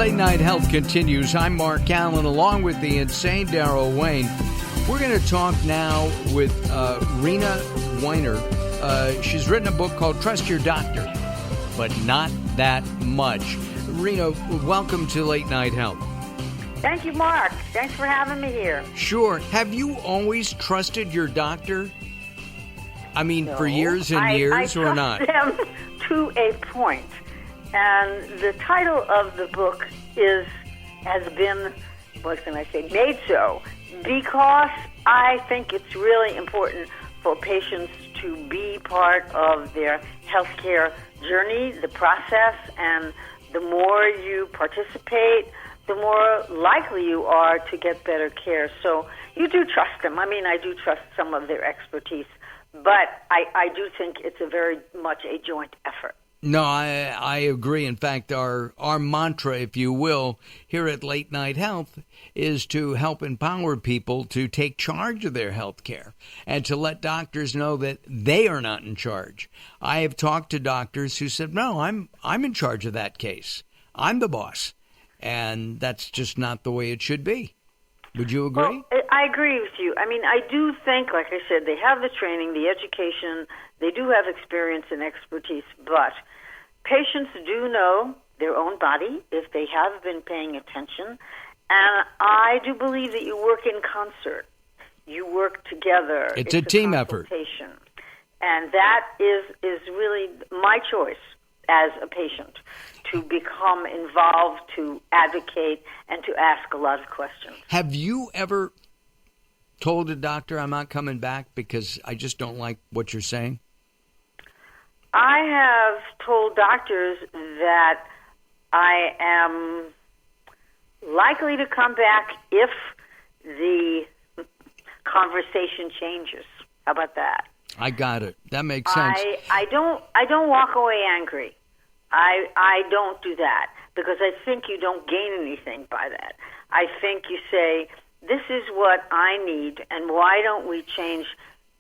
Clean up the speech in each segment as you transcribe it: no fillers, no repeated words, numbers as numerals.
Late Night Health continues. I'm Mark Alyn, along with the insane Daryl Wayne. We're going to talk now with Reina Weiner. She's written a book called Trust Your Doctor, but not that much. Reina, welcome to Late Night Health. Thank you, Mark. Thanks for having me here. Sure. Have you always trusted your doctor? I mean, No, for years and years, or not? I trust them to a point. And the title of the book has been, what can I say, made so because I think it's really important for patients to be part of their healthcare journey, the process, and the more you participate, the more likely you are to get better care. So you do trust them. I mean, I do trust some of their expertise, but I do think it's a very much a joint effort. No, I agree. In fact, our mantra, if you will, here at Late Night Health is to help empower people to take charge of their health care and to let doctors know that they are not in charge. I have talked to doctors who said, no, I'm in charge of that case. I'm the boss. And that's just not the way it should be. Would you agree? Well, I agree with you. I mean, I do think, like I said, they have the training, the education, they do have experience and expertise, but patients do know their own body if they have been paying attention. And I do believe that you work in concert. You work together. It's a team effort. And that is really my choice as a patient, to become involved, to advocate, and to ask a lot of questions. Have you ever told a doctor, I'm not coming back because I just don't like what you're saying? I have told doctors that I am likely to come back if the conversation changes. How about that? I got it. That makes sense. I don't walk away angry. I don't do that because I think you don't gain anything by that. I think you say, this is what I need, and why don't we change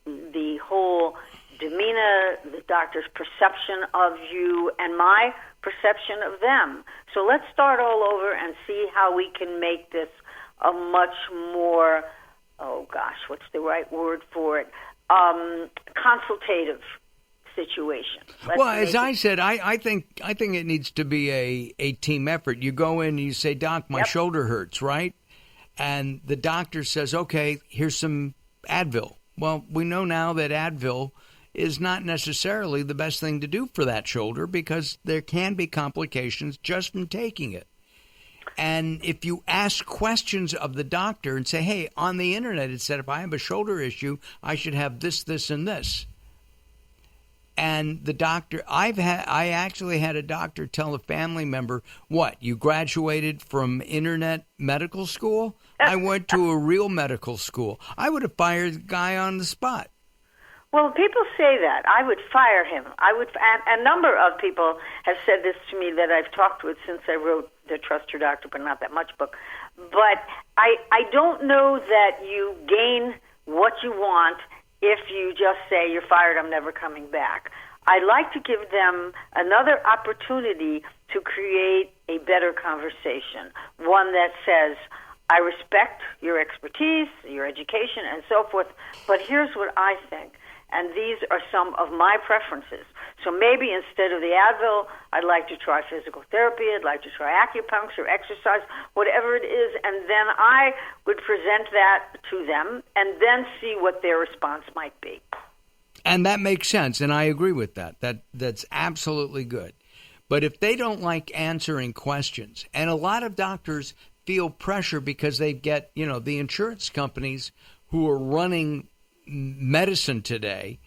the whole demeanor, the doctor's perception of you, and my perception of them. So let's start all over and see how we can make this a much more, what's the right word for it? Consultative situation. Well, as I said, I think it needs to be a team effort. You go in and you say, Doc, my shoulder hurts, right? And the doctor says, okay, here's some Advil. Well, we know now that Advil is not necessarily the best thing to do for that shoulder because there can be complications just from taking it. And if you ask questions of the doctor and say, hey, on the internet it said if I have a shoulder issue, I should have this, this, and this. And the doctor, I actually had a doctor tell a family member, what, you graduated from internet medical school? I went to a real medical school. I would have fired the guy on the spot. Well, people say that. I would fire him. A number of people have said this to me that I've talked with since I wrote the Trust Your Doctor, but not that much book. But I don't know that you gain what you want if you just say, you're fired, I'm never coming back. I like to give them another opportunity to create a better conversation, one that says, I respect your expertise, your education, and so forth, but here's what I think. And these are some of my preferences. So maybe instead of the Advil, I'd like to try physical therapy, I'd like to try acupuncture, exercise, whatever it is, and then I would present that to them and then see what their response might be. And that makes sense, and I agree with that. That's absolutely good. But if they don't like answering questions, and a lot of doctors feel pressure because they get, the insurance companies who are running medicine today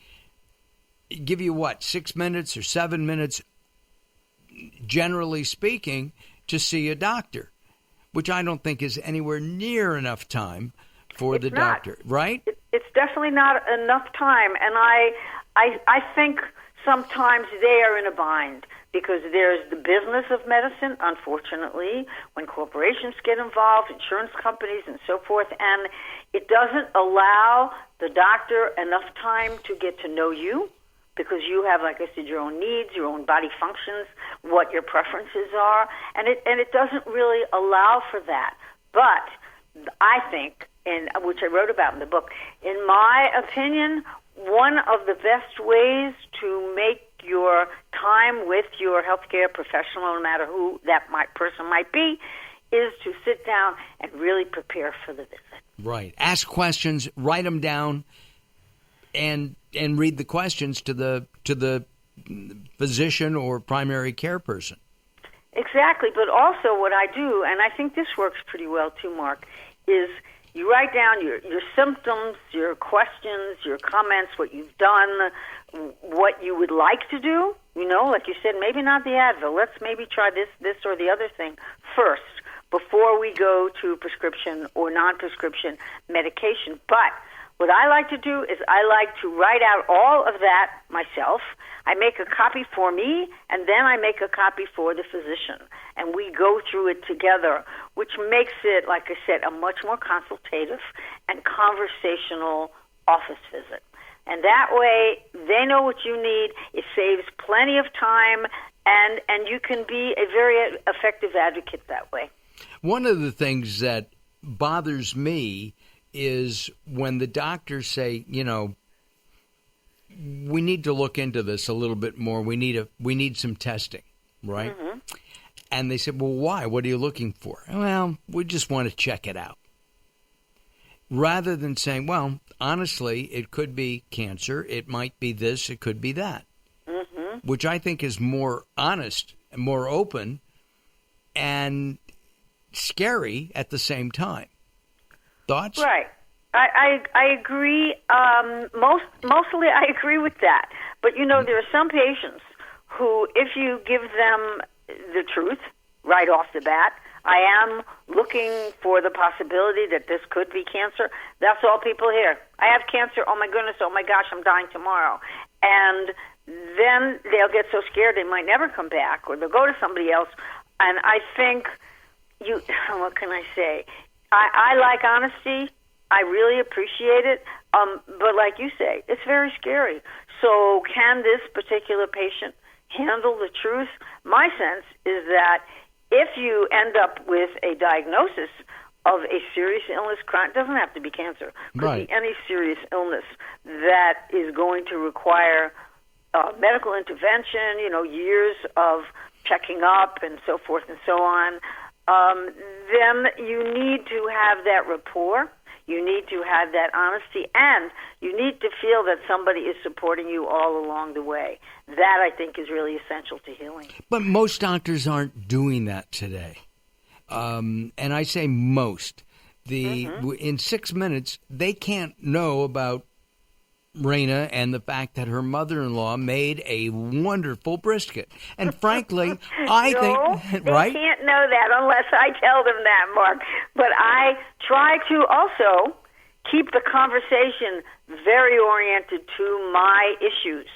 give you 6 minutes or 7 minutes, generally speaking, to see a doctor, which I don't think is anywhere near enough time for the doctor, right? It's definitely not enough time, and I think sometimes they are in a bind because there's the business of medicine, unfortunately, when corporations get involved, insurance companies and so forth, and it doesn't allow the doctor enough time to get to know you because you have, like I said, your own needs, your own body functions, what your preferences are, and it doesn't really allow for that. But I think, which I wrote about in the book, in my opinion, one of the best ways to make your time with your healthcare professional, no matter who that person might be, is to sit down and really prepare for the visit. Right. Ask questions, write them down, and read the questions to the physician or primary care person. Exactly. But also what I do, and I think this works pretty well too, Mark, is you write down your symptoms, your questions, your comments, what you've done, what you would like to do. You know, like you said, maybe not the Advil. Let's maybe try this or the other thing first before we go to prescription or non-prescription medication. But what I like to do is I like to write out all of that myself. I make a copy for me, and then I make a copy for the physician. And we go through it together, which makes it, like I said, a much more consultative and conversational office visit. And that way, they know what you need. It saves plenty of time, and you can be a very effective advocate that way. One of the things that bothers me is when the doctors say, you know, we need to look into this a little bit more. We need some testing, right? Mm-hmm. And they said, well, why? What are you looking for? Well, we just want to check it out. Rather than saying, well, honestly, it could be cancer. It might be this. It could be that, mm-hmm. which I think is more honest and more open and scary at the same time. Thoughts? Right. I agree. Mostly I agree with that. But, you know, there are some patients who, if you give them the truth right off the bat, I am looking for the possibility that this could be cancer, that's all people hear. I have cancer. Oh, my goodness. Oh, my gosh, I'm dying tomorrow. And then they'll get so scared they might never come back, or they'll go to somebody else. And I think what can I say? I like honesty. I really appreciate it. But like you say, it's very scary. So can this particular patient handle the truth? My sense is that if you end up with a diagnosis of a serious illness, it doesn't have to be cancer. It could be any serious illness that is going to require medical intervention, you know, years of checking up and so forth and so on. Then you need to have that rapport. You need to have that honesty, and you need to feel that somebody is supporting you all along the way. That, I think, is really essential to healing. But most doctors aren't doing that today. And I say most. In 6 minutes, they can't know about Reina and the fact that her mother-in-law made a wonderful brisket. And frankly, I think, right? They can't know that unless I tell them that, Mark. But I try to also keep the conversation very oriented to my issues,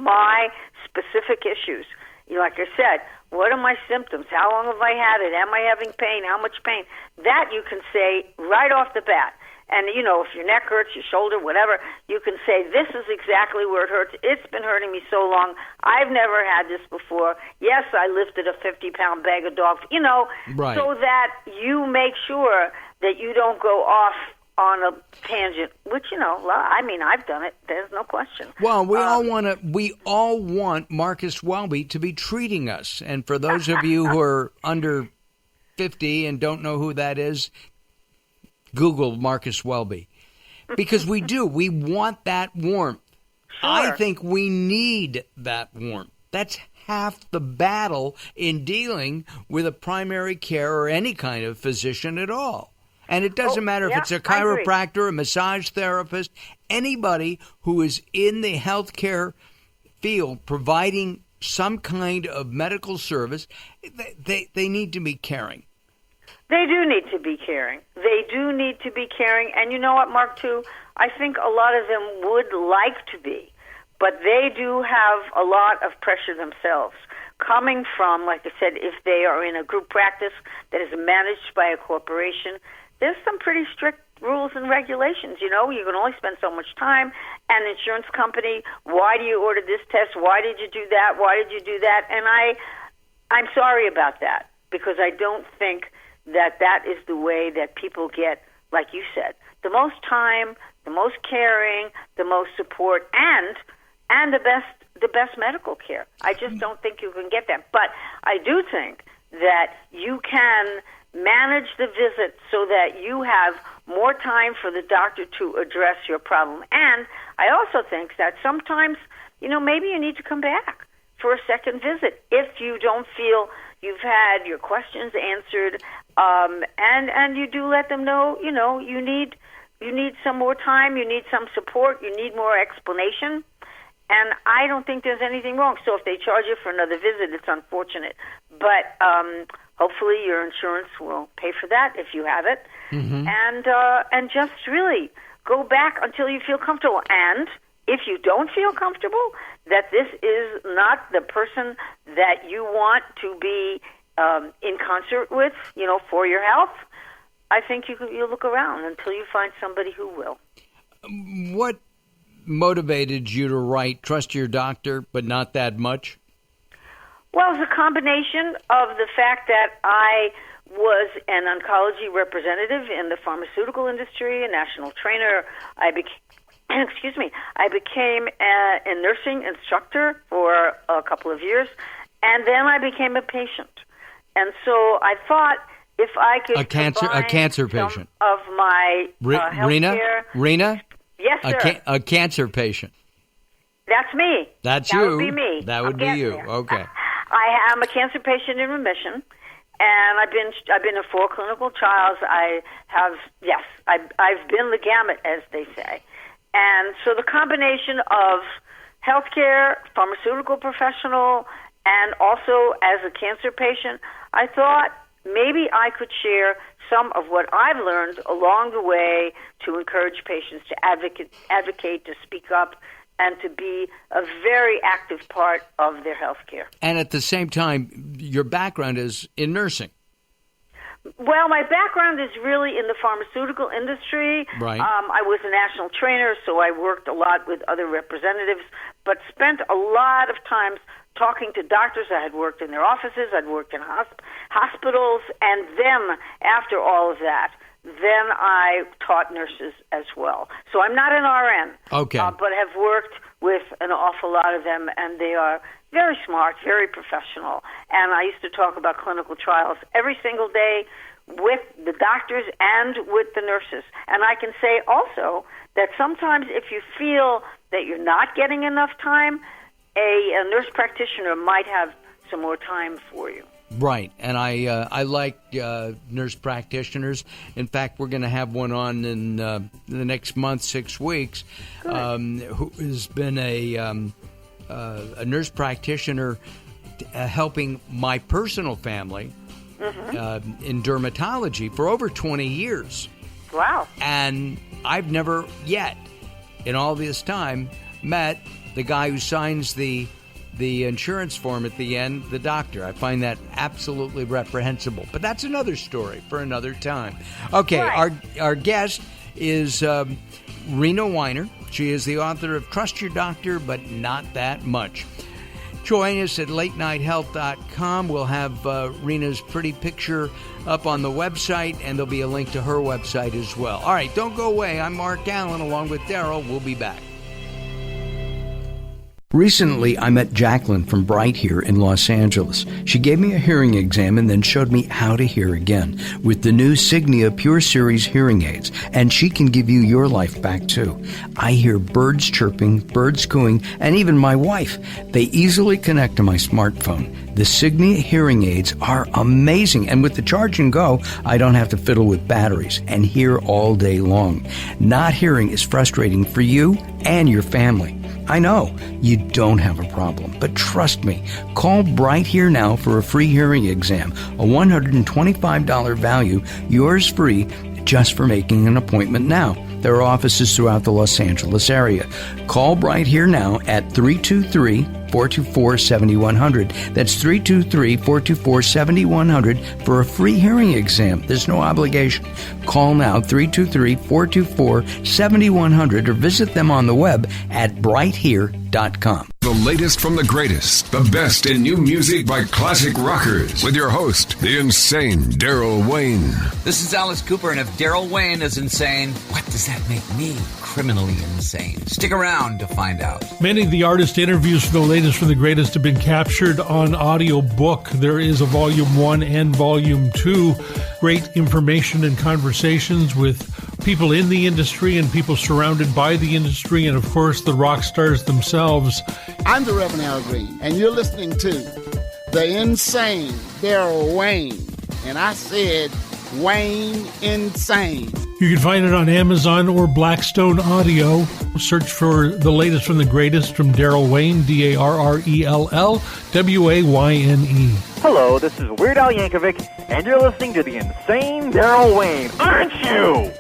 my specific issues. You know, like I said, what are my symptoms? How long have I had it? Am I having pain? How much pain? That you can say right off the bat. And, you know, if your neck hurts, your shoulder, whatever, you can say, this is exactly where it hurts. It's been hurting me so long. I've never had this before. Yes, I lifted a 50-pound bag of dog, you know, so that you make sure that you don't go off on a tangent, which, you know, I mean, I've done it. There's no question. Well, we all want Marcus Welby to be treating us. And for those of you who are under 50 and don't know who that is, Google Marcus Welby, because we do. We want that warmth. Sure. I think we need that warmth. That's half the battle in dealing with a primary care or any kind of physician at all. And it doesn't matter if it's a chiropractor, a massage therapist, anybody who is in the healthcare field providing some kind of medical service, they need to be caring. They do need to be caring. They do need to be caring. And you know what, Mark, too? I think a lot of them would like to be, but they do have a lot of pressure themselves. Coming from, like I said, if they are in a group practice that is managed by a corporation, there's some pretty strict rules and regulations. You can only spend so much time. And insurance company, why do you order this test? Why did you do that? Why did you do that? And I'm sorry about that, because I don't think that is the way that people get, like you said, the most time, the most caring, the most support, and the best medical care. I just don't think you can get that. But I do think that you can manage the visit so that you have more time for the doctor to address your problem. And I also think that sometimes, maybe you need to come back for a second visit if you don't feel you've had your questions answered, and you do let them know, you need some more time, you need some support, you need more explanation. And I don't think there's anything wrong. So if they charge you for another visit, it's unfortunate. But hopefully your insurance will pay for that if you have it. Mm-hmm. And just really go back until you feel comfortable. And if you don't feel comfortable, that this is not the person that you want to be in concert with, for your health, I think you look around until you find somebody who will. What motivated you to write Trust Your Doctor, but not that much? Well, it's a combination of the fact that I was an oncology representative in the pharmaceutical industry, a national trainer. I became a nursing instructor for a couple of years, and then I became a patient. And so I thought if I could a cancer patient of my healthcare. Reina? Yes, sir. A cancer patient. That's me. That you. That would be me. That would be you. There. Okay. I am a cancer patient in remission, and I've been in 4 clinical trials. I've been the gamut, as they say. And so the combination of healthcare, pharmaceutical professional, and also as a cancer patient, I thought maybe I could share some of what I've learned along the way to encourage patients to advocate, to speak up, and to be a very active part of their health care. And at the same time, your background is in nursing. Well, my background is really in the pharmaceutical industry. Right. I was a national trainer, so I worked a lot with other representatives, but spent a lot of times talking to doctors. I had worked in their offices, I'd worked in hospitals, and then after all of that, then I taught nurses as well. So I'm not an RN, okay, but have worked with an awful lot of them, and they are very smart, very professional. And I used to talk about clinical trials every single day with the doctors and with the nurses. And I can say also that sometimes if you feel that you're not getting enough time, a nurse practitioner might have some more time for you. Right, and I like nurse practitioners. In fact, we're going to have one on in the next month, 6 weeks, who has been a nurse practitioner helping my personal family in dermatology for over 20 years. Wow. And I've never yet, in all this time, met the guy who signs the insurance form at the end, the doctor. I find that absolutely reprehensible. But that's another story for another time. Okay, right. Our guest is Reina Weiner. She is the author of Trust Your Doctor, but Not That Much. Join us at latenighthealth.com. We'll have Reina's pretty picture up on the website, and there'll be a link to her website as well. All right, don't go away. I'm Mark Alyn, along with Daryl. We'll be back. Recently, I met Jacqueline from Bright here in Los Angeles. She gave me a hearing exam and then showed me how to hear again with the new Signia Pure Series hearing aids, and she can give you your life back too. I hear birds chirping, birds cooing, and even my wife. They easily connect to my smartphone. The Signia hearing aids are amazing, and with the charge and go, I don't have to fiddle with batteries and hear all day long. Not hearing is frustrating for you and your family. I know you don't have a problem, but trust me, call Bright Here now for a free hearing exam, a $125 value, yours free, just for making an appointment now. There are offices throughout the Los Angeles area. Call Bright Here now at 323 323-424-7100. That's 323-424-7100 for a free hearing exam. There's no obligation. Call now, 323-424-7100, or visit them on the web at brighthere.com. The latest from the greatest, the best in new music by classic rockers, with your host, the insane Daryl Wayne. This is Alice Cooper, and if Daryl Wayne is insane, what does that make me? Criminally insane. Stick around to find out. Many of the artist interviews for the latest from the greatest have been captured on audio book. There is a Volume 1 and Volume 2. Great information and conversations with people in the industry and people surrounded by the industry, and of course the rock stars themselves. I'm the Reverend Al Green, and you're listening to the insane Daryl Wayne. And I said Wayne Insane. You can find it on Amazon or Blackstone Audio. Search for the latest from the greatest from Daryl Wayne, Darrell Wayne. Hello, this is Weird Al Yankovic, and you're listening to the insane Daryl Wayne, aren't you?